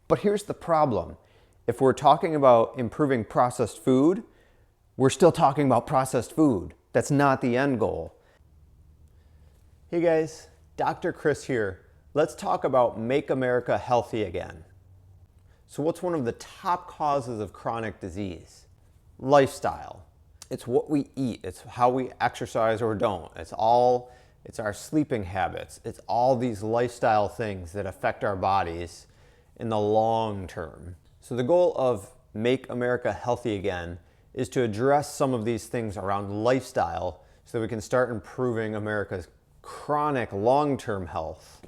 But here's the problem. If we're talking about improving processed food, we're still talking about processed food. That's not the end goal. Hey guys, Dr. Chris here. Let's talk about Make America Healthy Again. So what's one of the top causes of chronic disease? Lifestyle. It's what we eat. It's how we exercise or don't. It's our sleeping habits. It's all these lifestyle things that affect our bodies in the long term. So the goal of Make America Healthy Again is to address some of these things around lifestyle so that we can start improving America's chronic long-term health.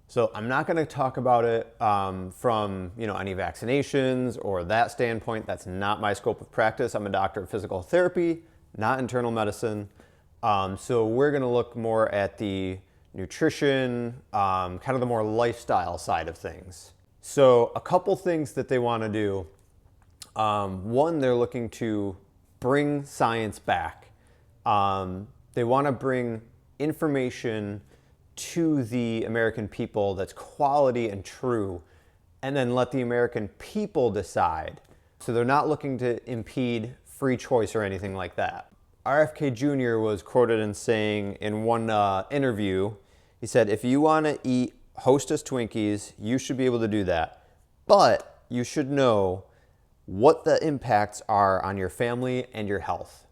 So I'm not going to talk about it from any vaccinations or that standpoint. That's not my scope of practice. I'm a doctor of physical therapy, not internal medicine. So we're going to look more at the nutrition, kind of the more lifestyle side of things. So a couple things that they want to do. One, they're looking to bring science back. They want to bring information to the American people that's quality and true, and then let the American people decide. So they're not looking to impede free choice or anything like that. RFK Jr. was quoted in saying in one interview, he said, "If you want to eat Hostess Twinkies, you should be able to do that. But you should know what the impacts are on your family and your health."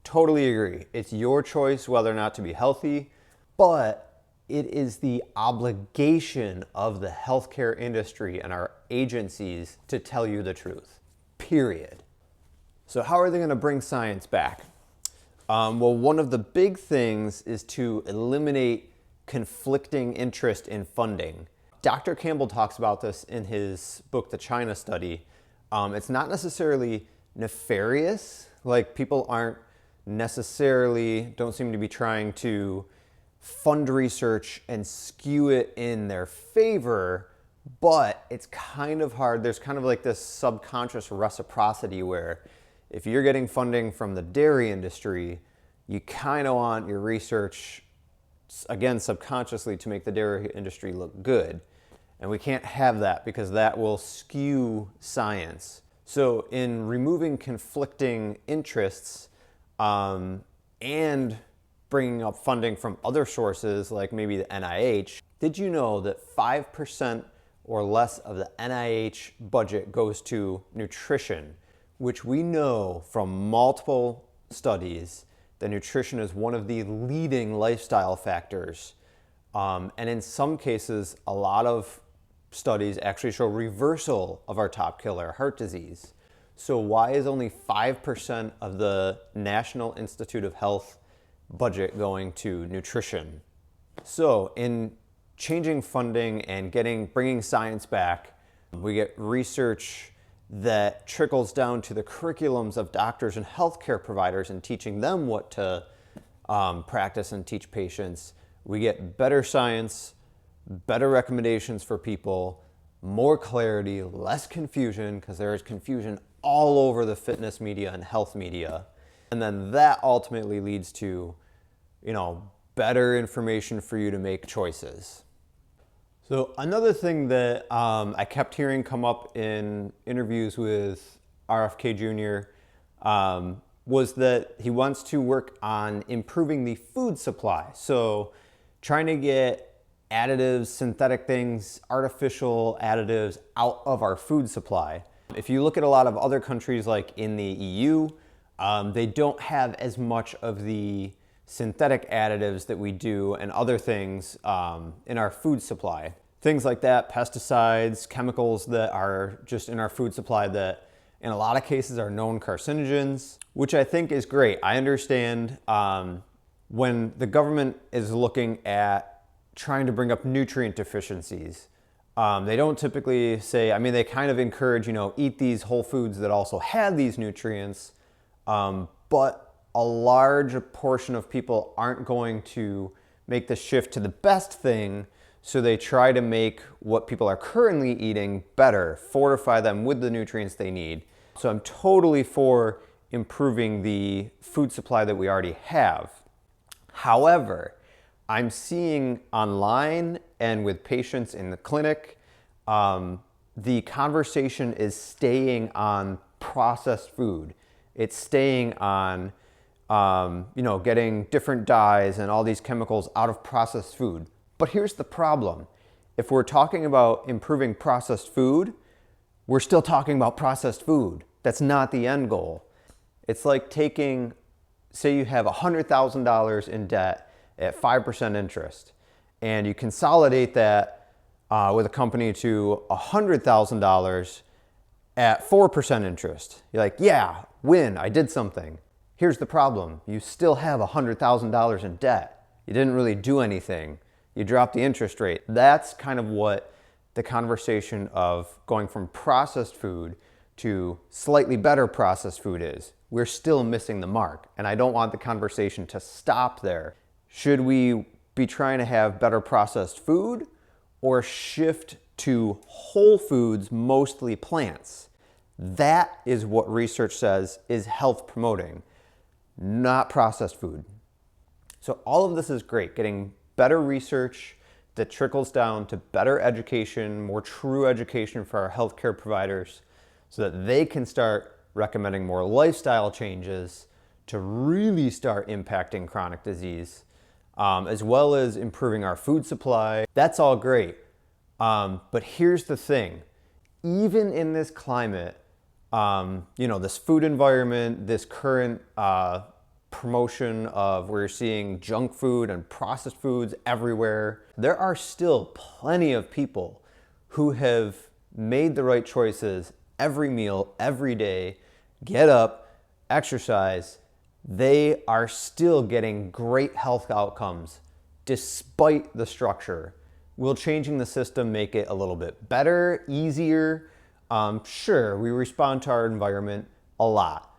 Totally agree. It's your choice whether or not to be healthy, but it is the obligation of the healthcare industry and our agencies to tell you the truth, period. So how are they going to bring science back? Well, one of the big things is to eliminate conflicting interest in funding. Dr. Campbell talks about this in his book, The China Study. It's not necessarily nefarious, like people don't seem to be trying to fund research and skew it in their favor, but it's kind of hard. There's kind of like this subconscious reciprocity where if you're getting funding from the dairy industry, you kind of want your research, again, subconsciously to make the dairy industry look good. And we can't have that because that will skew science. So in removing conflicting interests and bringing up funding from other sources like maybe the NIH, did you know that 5% or less of the NIH budget goes to nutrition, which we know from multiple studies that nutrition is one of the leading lifestyle factors. And in some cases, a lot of studies actually show reversal of our top killer, heart disease. So why is only 5% of the National Institute of Health budget going to nutrition? So in changing funding and bringing science back, we get research that trickles down to the curriculums of doctors and healthcare providers and teaching them what to practice and teach patients. We get better science, better recommendations for people, more clarity, less confusion, because there is confusion all over the fitness media and health media. And then that ultimately leads to, better information for you to make choices. So another thing that I kept hearing come up in interviews with RFK Jr. Was that he wants to work on improving the food supply. So trying to get additives, synthetic things, artificial additives out of our food supply. If you look at a lot of other countries like in the EU, they don't have as much of the synthetic additives that we do and other things in our food supply. Things like that, pesticides, chemicals that are just in our food supply that in a lot of cases are known carcinogens, which I think is great. I understand when the government is looking at trying to bring up nutrient deficiencies, they don't typically say, they kind of encourage, eat these whole foods that also have these nutrients, but a large portion of people aren't going to make the shift to the best thing, so they try to make what people are currently eating better, fortify them with the nutrients they need. So I'm totally for improving the food supply that we already have. However, I'm seeing online and with patients in the clinic the conversation is staying on processed food. It's staying on, getting different dyes and all these chemicals out of processed food. But here's the problem. If we're talking about improving processed food, we're still talking about processed food. That's not the end goal. It's like taking, say you have $100,000 in debt at 5% interest, and you consolidate that with a company to $100,000 at 4% interest. You're like, yeah, win, I did something. Here's the problem. You still have $100,000 in debt. You didn't really do anything. You dropped the interest rate. That's kind of what the conversation of going from processed food to slightly better processed food is. We're still missing the mark, and I don't want the conversation to stop there. Should we be trying to have better processed food or shift to whole foods, mostly plants? That is what research says is health promoting, not processed food. So all of this is great, getting better research that trickles down to better education, more true education for our healthcare providers so that they can start recommending more lifestyle changes to really start impacting chronic disease, as well as improving our food supply. That's all great. But here's the thing. Even in this climate, this food environment, this current promotion of where you're seeing junk food and processed foods everywhere, there are still plenty of people who have made the right choices every meal, every day, get up, exercise. They are still getting great health outcomes despite the structure. Will changing the system make it a little bit better, easier? Sure, we respond to our environment a lot,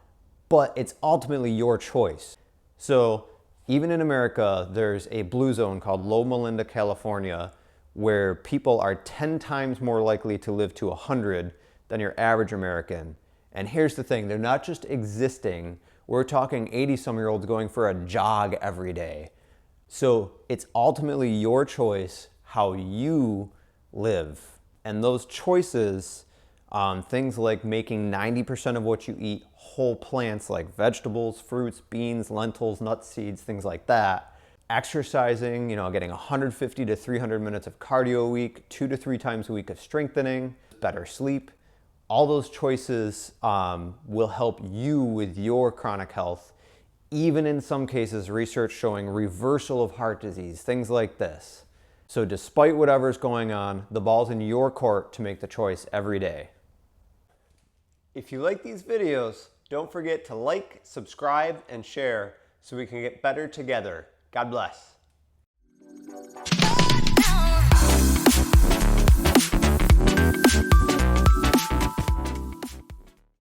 but it's ultimately your choice. So even in America, there's a blue zone called Loma Linda, California, where people are 10 times more likely to live to 100 than your average American. And here's the thing, they're not just existing. We're talking 80-some-year-olds going for a jog every day. So it's ultimately your choice how you live. And those choices, things like making 90% of what you eat whole plants like vegetables, fruits, beans, lentils, nuts, seeds, things like that. Exercising, getting 150 to 300 minutes of cardio a week, 2 to 3 times a week of strengthening, better sleep. All those choices will help you with your chronic health. Even in some cases, research showing reversal of heart disease, things like this. So despite whatever's going on, the ball's in your court to make the choice every day. If you like these videos, don't forget to like, subscribe, and share so we can get better together. God bless.